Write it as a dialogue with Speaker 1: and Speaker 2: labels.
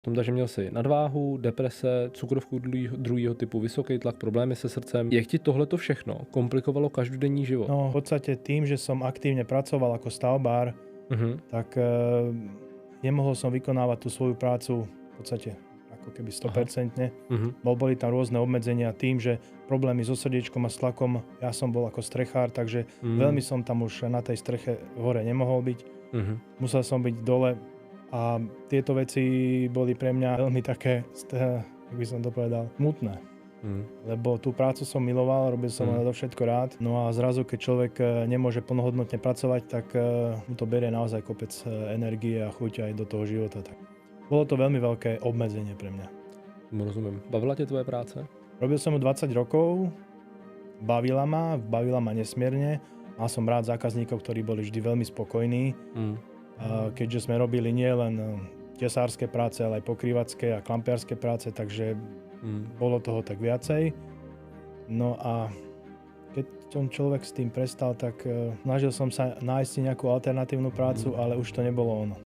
Speaker 1: Takže měl si nadváhu, deprese, cukrovku druhého typu, vysoký tlak, problémy se srdcem. Jak ti tohleto všechno komplikovalo každodenní život?
Speaker 2: No v podstate tým, že som aktívne pracoval ako stavbár, tak nemohol som vykonávať tú svoju prácu v podstate ako keby 100%. Boli tam rôzne obmedzenia tým, že problémy so srdiečkom a s tlakom, ja som bol ako strechár, takže veľmi som tam už na tej streche hore nemohol byť. Musel som byť dole a tieto veci boli pre mňa veľmi také, jak by som to povedal, smutné. Lebo tú prácu som miloval, robil som na to všetko rád. No a zrazu, keď človek nemôže plnohodnotne pracovať, tak mu to berie naozaj kopec energie a chuť aj do toho života. Tak bolo to veľmi veľké obmedzenie pre mňa.
Speaker 1: Rozumiem. Bavila ťa tvoje práce?
Speaker 2: Robil som ju 20 rokov, bavila ma nesmierne. Mal som rád zákazníkov, ktorí boli vždy veľmi spokojní. Keďže sme robili nie len tesárske práce, ale aj pokrývacké a klampiarské práce, takže bolo toho tak viacej. No a keď som človek s tým prestal, tak snažil som sa nájsť si nejakú alternatívnu prácu, ale už to nebolo ono.